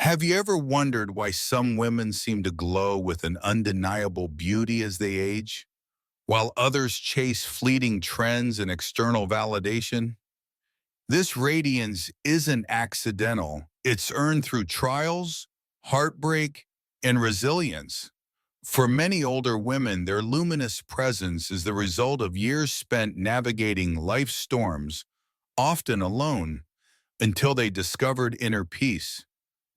Have you ever wondered why some women seem to glow with an undeniable beauty as they age, while others chase fleeting trends and external validation? This radiance isn't accidental. It's earned through trials, heartbreak, and resilience. For many older women, their luminous presence is the result of years spent navigating life's storms, often alone, until they discovered inner peace.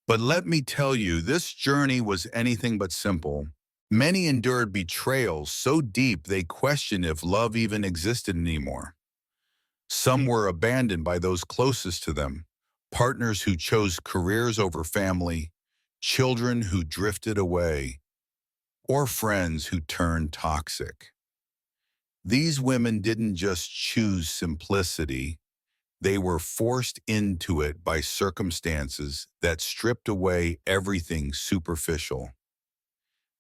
But let me tell you, this journey was anything but simple. Many endured betrayals so deep they questioned if love even existed anymore. Some were abandoned by those closest to them, partners who chose careers over family, children who drifted away, or friends who turned toxic. These women didn't just choose simplicity, they were forced into it by circumstances that stripped away everything superficial.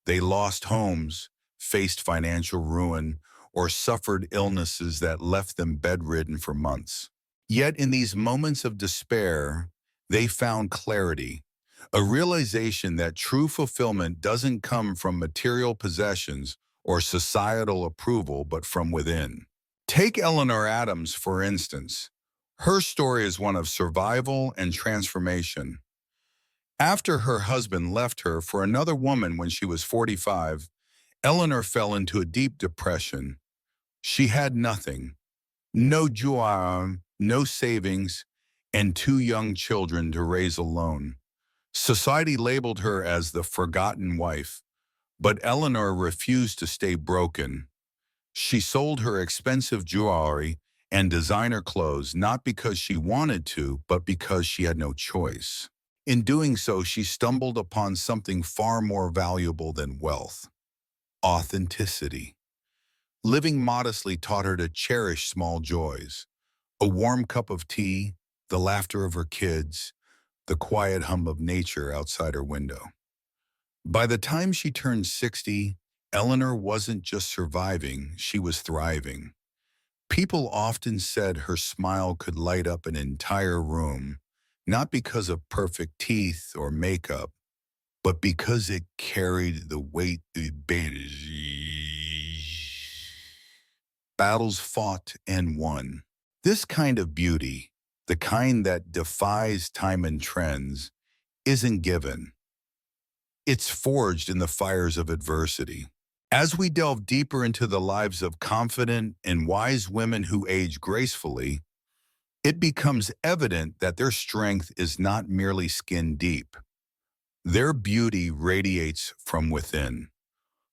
They lost homes, faced financial ruin, or suffered illnesses that left them bedridden for months. Yet in these moments of despair, they found clarity, a realization that true fulfillment doesn't come from material possessions or societal approval, but from within. Take Eleanor Adams, for instance. Her story is one of survival and transformation. After her husband left her for another woman when she was 45, Eleanor fell into a deep depression. She had nothing, no job, no savings, and two young children to raise alone. Society labeled her as the forgotten wife, but Eleanor refused to stay broken. She sold her expensive jewelry and designer clothes not because she wanted to, but because she had no choice. In doing so, she stumbled upon something far more valuable than wealth: authenticity. Living modestly taught her to cherish small joys: a warm cup of tea, the laughter of her kids, the quiet hum of nature outside her window. By the time she turned 60, Eleanor wasn't just surviving, she was thriving. People often said her smile could light up an entire room, not because of perfect teeth or makeup, but because it carried the weight of battles fought and won. This kind of beauty, the kind that defies time and trends, isn't given. It's forged in the fires of adversity. As we delve deeper into the lives of confident and wise women who age gracefully, it becomes evident that their strength is not merely skin deep. Their beauty radiates from within,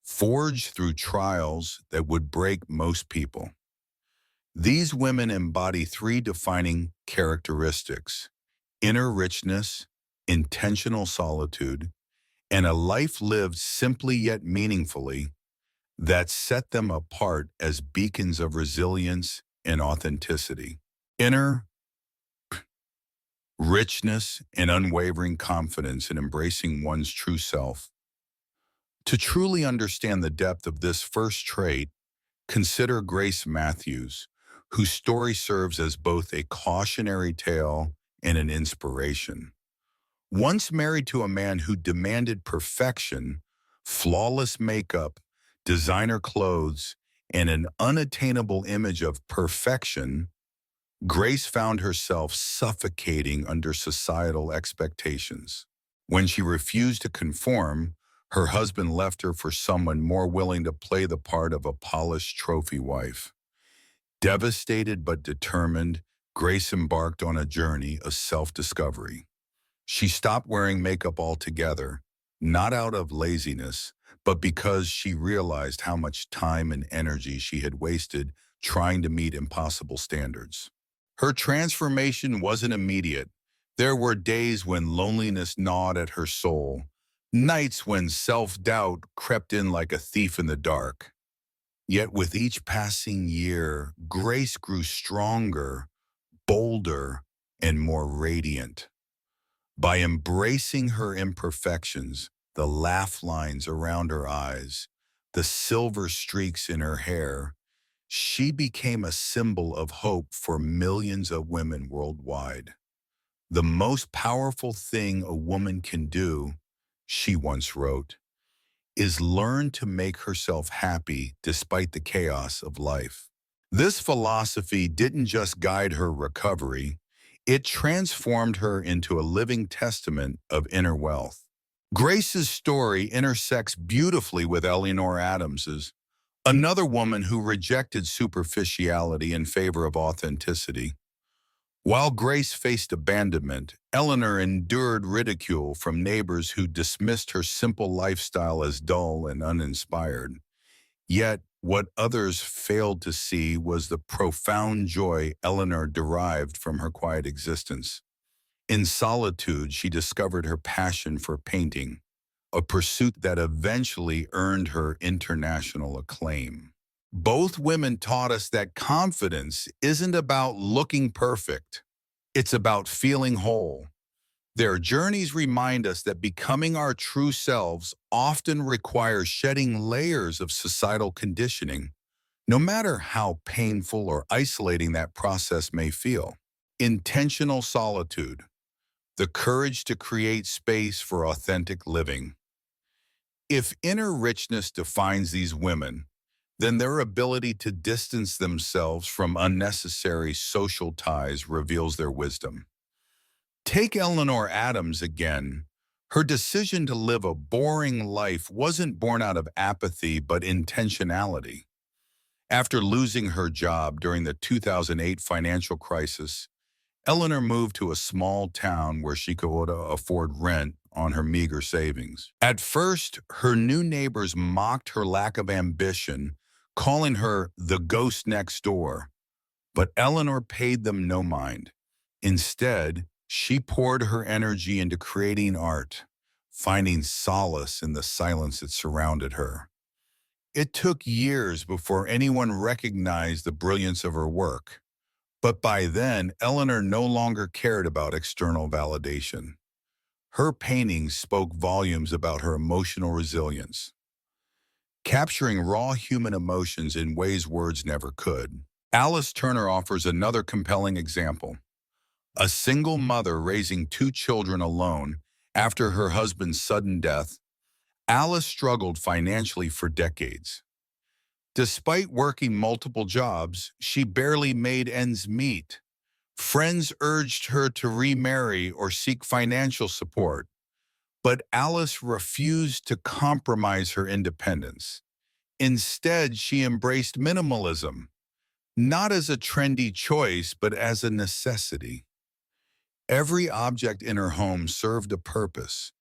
forged through trials that would break most people. These women embody three defining characteristics: inner richness, intentional solitude, and a life lived simply yet meaningfully that set them apart as beacons of resilience and authenticity. Inner richness and unwavering confidence in embracing one's true self. To truly understand the depth of this first trait, consider Grace Matthews, whose story serves as both a cautionary tale and an inspiration. Once married to a man who demanded perfection, flawless makeup, designer clothes, and an unattainable image of perfection, Grace found herself suffocating under societal expectations. When she refused to conform, her husband left her for someone more willing to play the part of a polished trophy wife. Devastated but determined, Grace embarked on a journey of self-discovery. She stopped wearing makeup altogether, not out of laziness, but because she realized how much time and energy she had wasted trying to meet impossible standards. Her transformation wasn't immediate. There were days when loneliness gnawed at her soul, nights when self-doubt crept in like a thief in the dark. Yet with each passing year, Grace grew stronger, bolder, and more radiant. By embracing her imperfections, the laugh lines around her eyes, the silver streaks in her hair, she became a symbol of hope for millions of women worldwide. The most powerful thing a woman can do, she once wrote, is learn to make herself happy despite the chaos of life. This philosophy didn't just guide her recovery, it transformed her into a living testament of inner wealth. Grace's story intersects beautifully with Eleanor Adams's, another woman who rejected superficiality in favor of authenticity. While Grace faced abandonment, Eleanor endured ridicule from neighbors who dismissed her simple lifestyle as dull and uninspired. Yet, what others failed to see was the profound joy Eleanor derived from her quiet existence. In solitude, she discovered her passion for painting, a pursuit that eventually earned her international acclaim. Both women taught us that confidence isn't about looking perfect. It's about feeling whole. Their journeys remind us that becoming our true selves often requires shedding layers of societal conditioning, no matter how painful or isolating that process may feel. Intentional solitude, the courage to create space for authentic living. If inner richness defines these women, then their ability to distance themselves from unnecessary social ties reveals their wisdom. Take Eleanor Adams again. Her decision to live a boring life wasn't born out of apathy but intentionality. After losing her job during the 2008 financial crisis, Eleanor moved to a small town where she could afford rent on her meager savings. At first, her new neighbors mocked her lack of ambition, calling her the ghost next door. But Eleanor paid them no mind. Instead, she poured her energy into creating art, finding solace in the silence that surrounded her. It took years before anyone recognized the brilliance of her work. But by then, Eleanor no longer cared about external validation. Her paintings spoke volumes about her emotional resilience, capturing raw human emotions in ways words never could. Alice Turner offers another compelling example. A single mother raising two children alone after her husband's sudden death, Alice struggled financially for decades. Despite working multiple jobs, she barely made ends meet. Friends urged her to remarry or seek financial support, but Alice refused to compromise her independence. Instead, she embraced minimalism, not as a trendy choice, but as a necessity. Every object in her home served a purpose.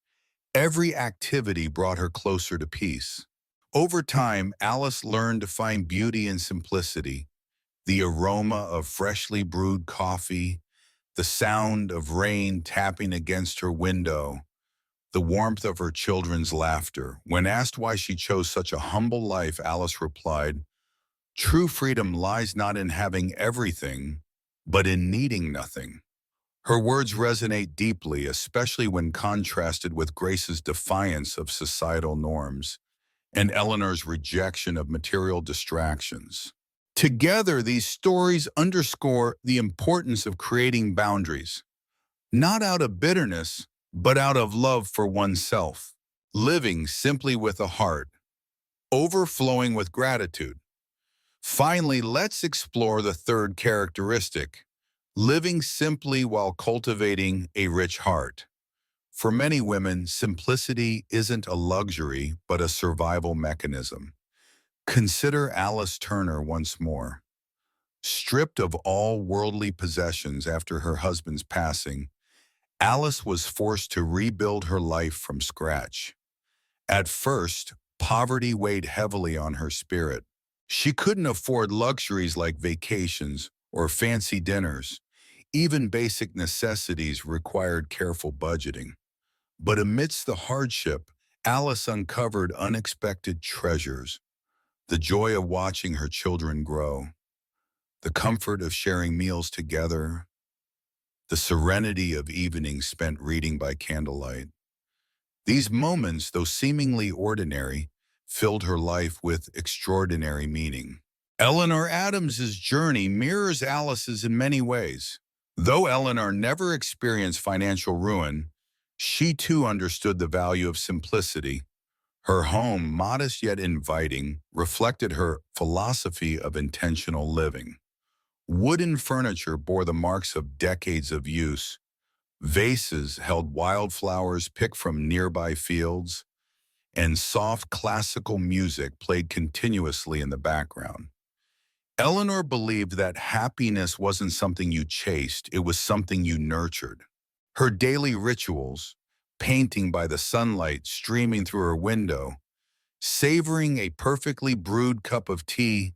Every activity brought her closer to peace. Over time, Alice learned to find beauty in simplicity, the aroma of freshly brewed coffee, the sound of rain tapping against her window, the warmth of her children's laughter. When asked why she chose such a humble life, Alice replied, "True freedom lies not in having everything, but in needing nothing." Her words resonate deeply, especially when contrasted with Grace's defiance of societal norms and Eleanor's rejection of material distractions. Together, these stories underscore the importance of creating boundaries, not out of bitterness, but out of love for oneself, living simply with a heart, overflowing with gratitude. Finally, let's explore the third characteristic, living simply while cultivating a rich heart. For many women, simplicity isn't a luxury, but a survival mechanism. Consider Alice Turner once more. Stripped of all worldly possessions after her husband's passing, Alice was forced to rebuild her life from scratch. At first, poverty weighed heavily on her spirit. She couldn't afford luxuries like vacations or fancy dinners. Even basic necessities required careful budgeting. But amidst the hardship, Alice uncovered unexpected treasures: the joy of watching her children grow, the comfort of sharing meals together, the serenity of evenings spent reading by candlelight. These moments, though seemingly ordinary, filled her life with extraordinary meaning. Eleanor Adams's journey mirrors Alice's in many ways. Though Eleanor never experienced financial ruin, she too understood the value of simplicity. Her home, modest yet inviting, reflected her philosophy of intentional living. Wooden furniture bore the marks of decades of use. Vases held wildflowers picked from nearby fields, and soft classical music played continuously in the background. Eleanor believed that happiness wasn't something you chased, it was something you nurtured. Her daily rituals, painting by the sunlight streaming through her window, savoring a perfectly brewed cup of tea,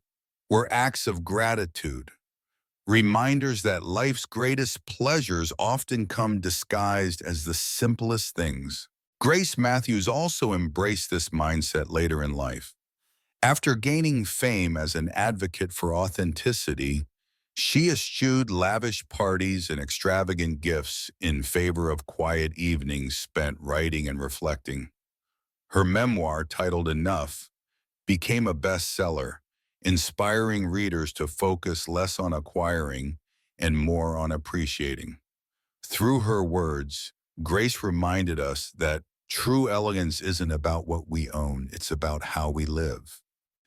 were acts of gratitude, reminders that life's greatest pleasures often come disguised as the simplest things. Grace Matthews also embraced this mindset later in life. After gaining fame as an advocate for authenticity, she eschewed lavish parties and extravagant gifts in favor of quiet evenings spent writing and reflecting. Her memoir, titled Enough, became a bestseller, inspiring readers to focus less on acquiring and more on appreciating. Through her words, Grace reminded us that true elegance isn't about what we own, it's about how we live.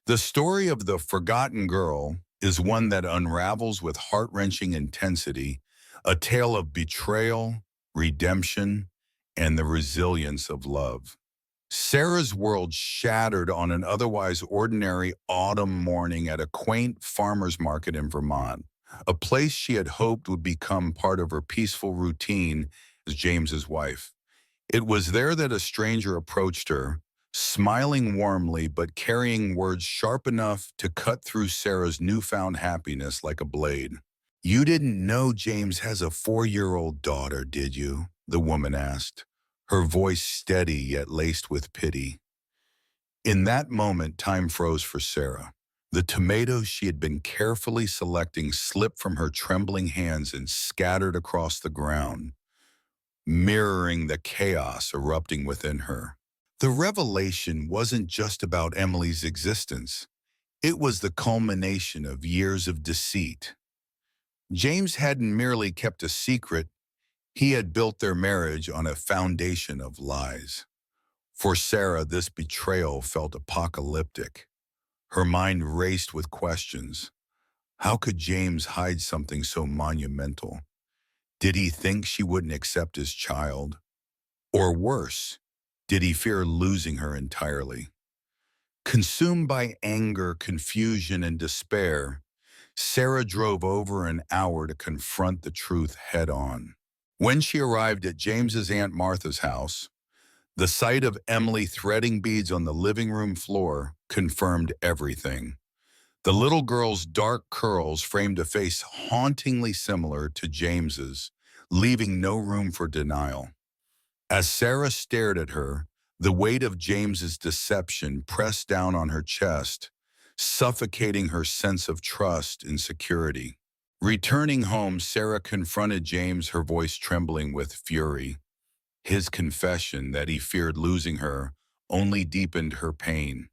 The story of the forgotten girl is one that unravels with heart-wrenching intensity, a tale of betrayal, redemption, and the resilience of love. Sarah's world shattered on an otherwise ordinary autumn morning at a quaint farmer's market in Vermont, a place she had hoped would become part of her peaceful routine as James's wife. It was there that a stranger approached her, smiling warmly but carrying words sharp enough to cut through Sarah's newfound happiness like a blade. "You didn't know James has a 4-year-old daughter, did you?" the woman asked, her voice steady yet laced with pity. In that moment, time froze for Sarah. The tomatoes she had been carefully selecting slipped from her trembling hands and scattered across the ground, mirroring the chaos erupting within her. The revelation wasn't just about Emily's existence. It was the culmination of years of deceit. James hadn't merely kept a secret, he had built their marriage on a foundation of lies. For Sarah, this betrayal felt apocalyptic. Her mind raced with questions. How could James hide something so monumental? Did he think she wouldn't accept his child? Or worse, did he fear losing her entirely? Consumed by anger, confusion, and despair, Sarah drove over an hour to confront the truth head-on. When she arrived at James's Aunt Martha's house, the sight of Emily threading beads on the living room floor confirmed everything. The little girl's dark curls framed a face hauntingly similar to James's, leaving no room for denial. As Sarah stared at her, the weight of James's deception pressed down on her chest, suffocating her sense of trust and security. Returning home, Sarah confronted James, her voice trembling with fury. His confession that he feared losing her only deepened her pain.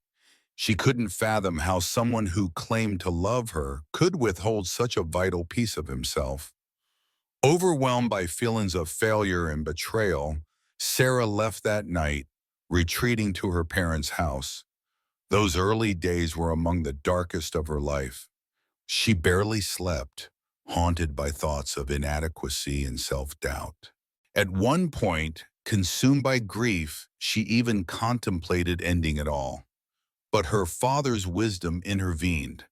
She couldn't fathom how someone who claimed to love her could withhold such a vital piece of himself. Overwhelmed by feelings of failure and betrayal, Sarah left that night, retreating to her parents' house. Those early days were among the darkest of her life. She barely slept, haunted by thoughts of inadequacy and self-doubt. At one point, consumed by grief, she even contemplated ending it all. But her father's wisdom intervened.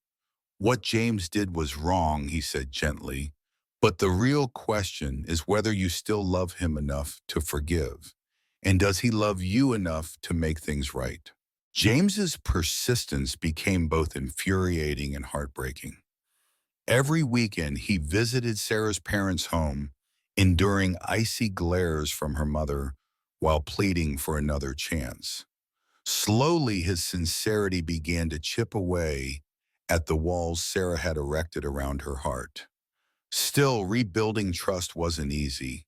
"What James did was wrong," he said gently, "but the real question is whether you still love him enough to forgive. And does he love you enough to make things right?" James's persistence became both infuriating and heartbreaking. Every weekend, he visited Sarah's parents' home, enduring icy glares from her mother while pleading for another chance. Slowly, his sincerity began to chip away at the walls Sarah had erected around her heart. Still, rebuilding trust wasn't easy.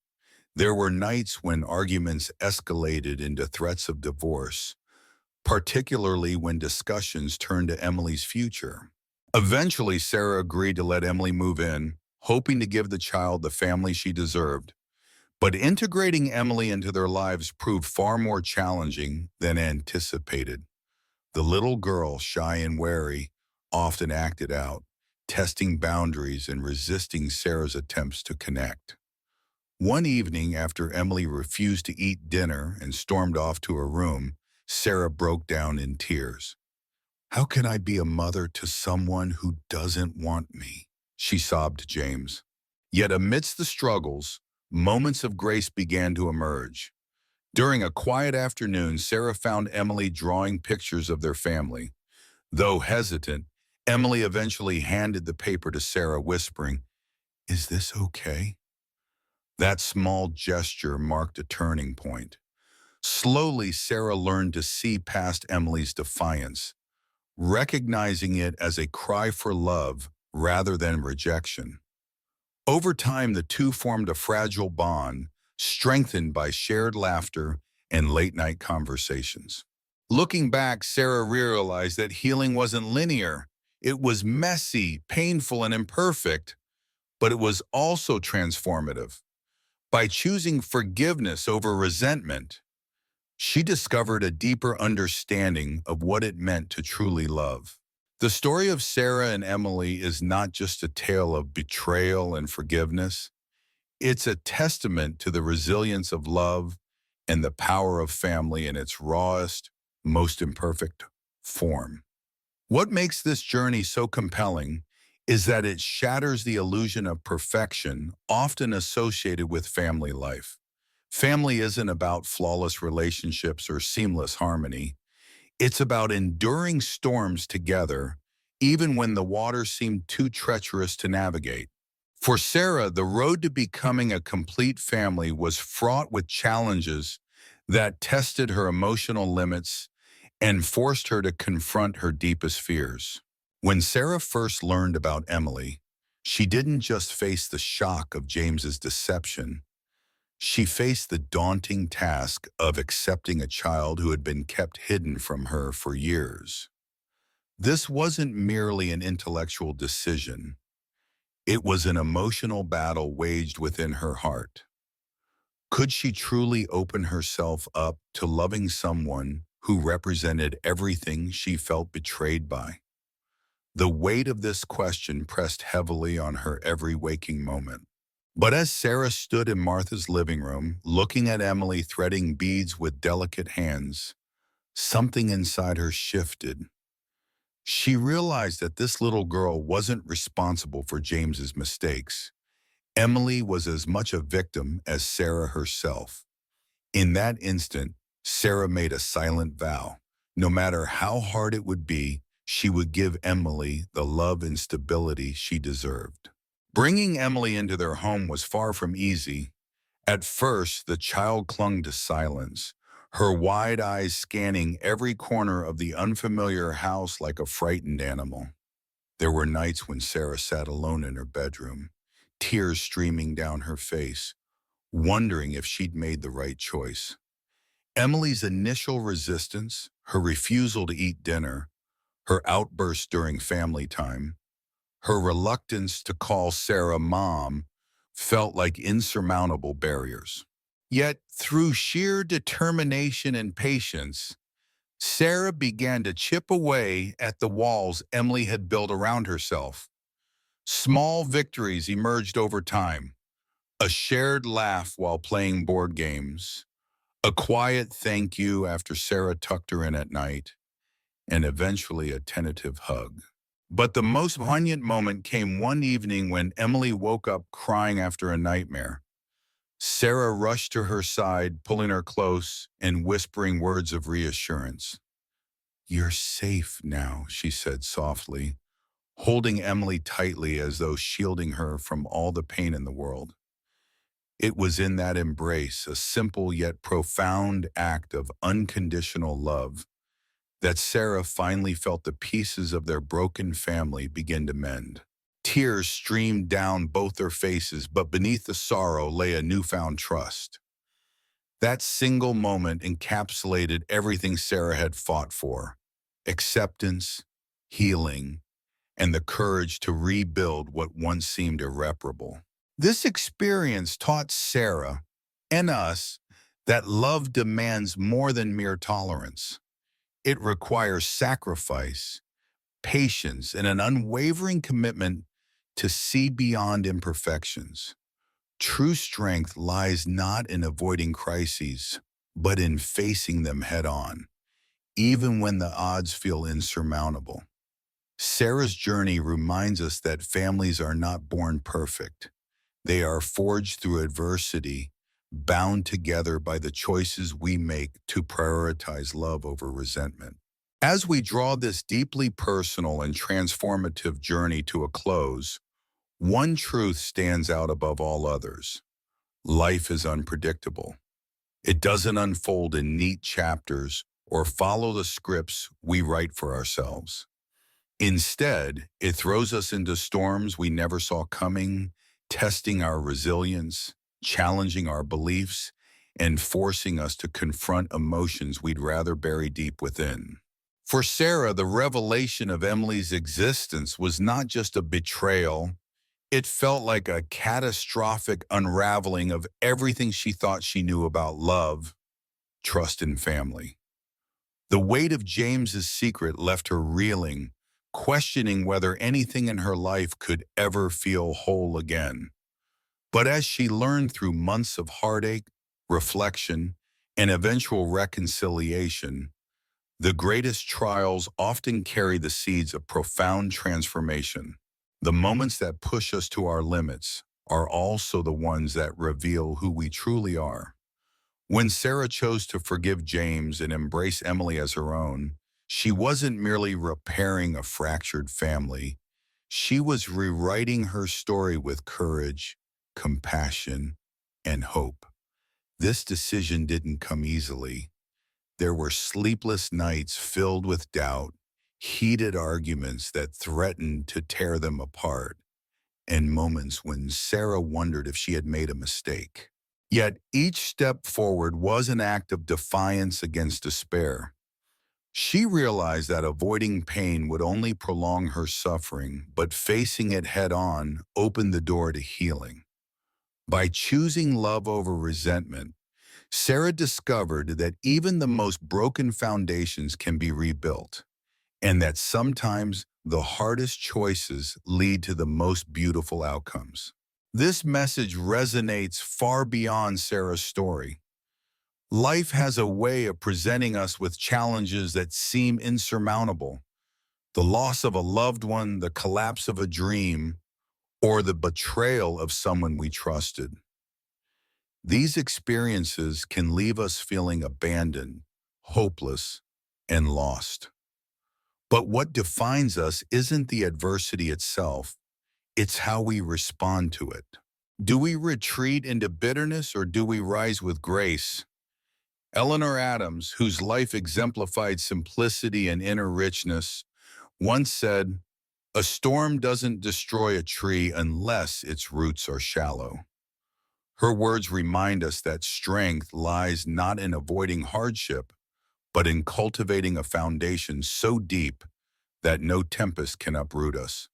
There were nights when arguments escalated into threats of divorce, particularly when discussions turned to Emily's future. Eventually, Sarah agreed to let Emily move in, hoping to give the child the family she deserved. But integrating Emily into their lives proved far more challenging than anticipated. The little girl, shy and wary, often acted out, testing boundaries and resisting Sarah's attempts to connect. One evening, after Emily refused to eat dinner and stormed off to her room, Sarah broke down in tears. "How can I be a mother to someone who doesn't want me?" she sobbed to James. Yet amidst the struggles, moments of grace began to emerge. During a quiet afternoon, Sarah found Emily drawing pictures of their family. Though hesitant, Emily eventually handed the paper to Sarah, whispering, "Is this okay?" That small gesture marked a turning point. Slowly, Sarah learned to see past Emily's defiance, recognizing it as a cry for love rather than rejection. Over time, the two formed a fragile bond, strengthened by shared laughter and late-night conversations. Looking back, Sarah realized that healing wasn't linear. It was messy, painful, and imperfect, but it was also transformative. By choosing forgiveness over resentment, she discovered a deeper understanding of what it meant to truly love. The story of Sarah and Emily is not just a tale of betrayal and forgiveness. It's a testament to the resilience of love and the power of family in its rawest, most imperfect form. What makes this journey so compelling is that it shatters the illusion of perfection often associated with family life. Family isn't about flawless relationships or seamless harmony. It's about enduring storms together, even when the waters seem too treacherous to navigate. For Sarah, the road to becoming a complete family was fraught with challenges that tested her emotional limits and forced her to confront her deepest fears. When Sarah first learned about Emily, she didn't just face the shock of James's deception. She faced the daunting task of accepting a child who had been kept hidden from her for years. This wasn't merely an intellectual decision. It was an emotional battle waged within her heart. Could she truly open herself up to loving someone who represented everything she felt betrayed by? The weight of this question pressed heavily on her every waking moment. But as Sarah stood in Martha's living room, looking at Emily threading beads with delicate hands, something inside her shifted. She realized that this little girl wasn't responsible for James's mistakes. Emily was as much a victim as Sarah herself. In that instant, Sarah made a silent vow. No matter how hard it would be, she would give Emily the love and stability she deserved. Bringing Emily into their home was far from easy. At first, the child clung to silence, her wide eyes scanning every corner of the unfamiliar house like a frightened animal. There were nights when Sarah sat alone in her bedroom, tears streaming down her face, wondering if she'd made the right choice. Emily's initial resistance, her refusal to eat dinner, her outbursts during family time, her reluctance to call Sarah mom felt like insurmountable barriers. Yet, through sheer determination and patience, Sarah began to chip away at the walls Emily had built around herself. Small victories emerged over time. A shared laugh while playing board games, a quiet thank you after Sarah tucked her in at night, and eventually a tentative hug. But the most poignant moment came one evening when Emily woke up crying after a nightmare. Sarah rushed to her side, pulling her close and whispering words of reassurance. "You're safe now," she said softly, holding Emily tightly as though shielding her from all the pain in the world. It was in that embrace, a simple yet profound act of unconditional love, that Sarah finally felt the pieces of their broken family begin to mend. Tears streamed down both their faces, but beneath the sorrow lay a newfound trust. That single moment encapsulated everything Sarah had fought for: acceptance, healing, and the courage to rebuild what once seemed irreparable. This experience taught Sarah and us that love demands more than mere tolerance. It requires sacrifice, patience, and an unwavering commitment to see beyond imperfections. True strength lies not in avoiding crises, but in facing them head on, even when the odds feel insurmountable. Sarah's journey reminds us that families are not born perfect. They are forged through adversity, bound together by the choices we make to prioritize love over resentment. As we draw this deeply personal and transformative journey to a close, one truth stands out above all others. Life is unpredictable. It doesn't unfold in neat chapters or follow the scripts we write for ourselves. Instead, it throws us into storms we never saw coming, testing our resilience, challenging our beliefs, and forcing us to confront emotions we'd rather bury deep within. For Sarah, the revelation of Emily's existence was not just a betrayal. It felt like a catastrophic unraveling of everything she thought she knew about love, trust, and family. The weight of James's secret left her reeling, questioning whether anything in her life could ever feel whole again. But as she learned through months of heartache, reflection, and eventual reconciliation, the greatest trials often carry the seeds of profound transformation. The moments that push us to our limits are also the ones that reveal who we truly are. When Sarah chose to forgive James and embrace Emily as her own, she wasn't merely repairing a fractured family. She was rewriting her story with courage, compassion, and hope. This decision didn't come easily. There were sleepless nights filled with doubt, heated arguments that threatened to tear them apart, and moments when Sarah wondered if she had made a mistake. Yet each step forward was an act of defiance against despair. She realized that avoiding pain would only prolong her suffering, but facing it head on opened the door to healing. By choosing love over resentment, Sarah discovered that even the most broken foundations can be rebuilt, and that sometimes the hardest choices lead to the most beautiful outcomes. This message resonates far beyond Sarah's story. Life has a way of presenting us with challenges that seem insurmountable. The loss of a loved one, the collapse of a dream, or the betrayal of someone we trusted. These experiences can leave us feeling abandoned, hopeless, and lost. But what defines us isn't the adversity itself, it's how we respond to it. Do we retreat into bitterness or do we rise with grace? Eleanor Adams, whose life exemplified simplicity and inner richness, once said, "A storm doesn't destroy a tree unless its roots are shallow." Her words remind us that strength lies not in avoiding hardship, but in cultivating a foundation so deep that no tempest can uproot us.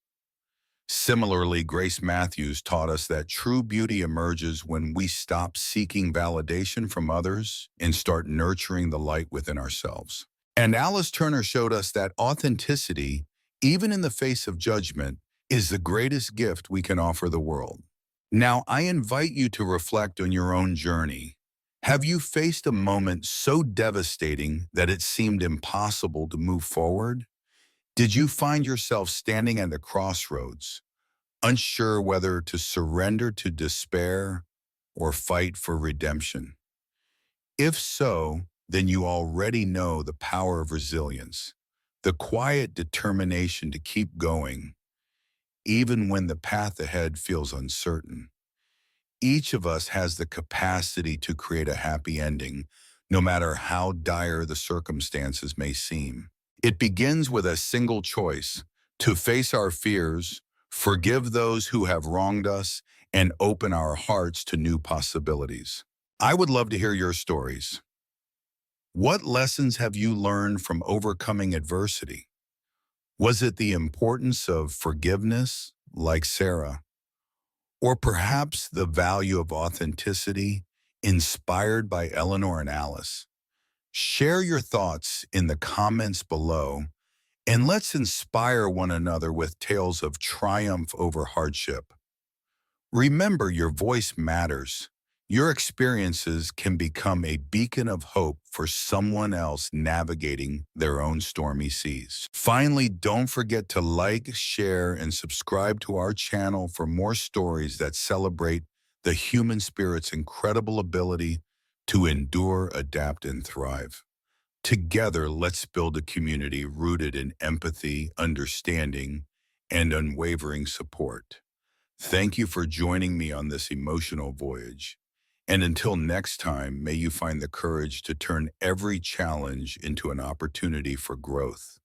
Similarly, Grace Matthews taught us that true beauty emerges when we stop seeking validation from others and start nurturing the light within ourselves. And Alice Turner showed us that authenticity, even in the face of judgment, is the greatest gift we can offer the world. Now, I invite you to reflect on your own journey. Have you faced a moment so devastating that it seemed impossible to move forward? Did you find yourself standing at a crossroads, unsure whether to surrender to despair or fight for redemption? If so, then you already know the power of resilience, the quiet determination to keep going, even when the path ahead feels uncertain. Each of us has the capacity to create a happy ending, no matter how dire the circumstances may seem. It begins with a single choice: to face our fears, forgive those who have wronged us, and open our hearts to new possibilities. I would love to hear your stories. What lessons have you learned from overcoming adversity? Was it the importance of forgiveness, like Sarah? Or perhaps the value of authenticity, inspired by Eleanor and Alice? Share your thoughts in the comments below, and let's inspire one another with tales of triumph over hardship. Remember, your voice matters. Your experiences can become a beacon of hope for someone else navigating their own stormy seas. Finally, don't forget to like, share, and subscribe to our channel for more stories that celebrate the human spirit's incredible ability to endure, adapt, and thrive. Together, let's build a community rooted in empathy, understanding, and unwavering support. Thank you for joining me on this emotional voyage. And until next time, may you find the courage to turn every challenge into an opportunity for growth.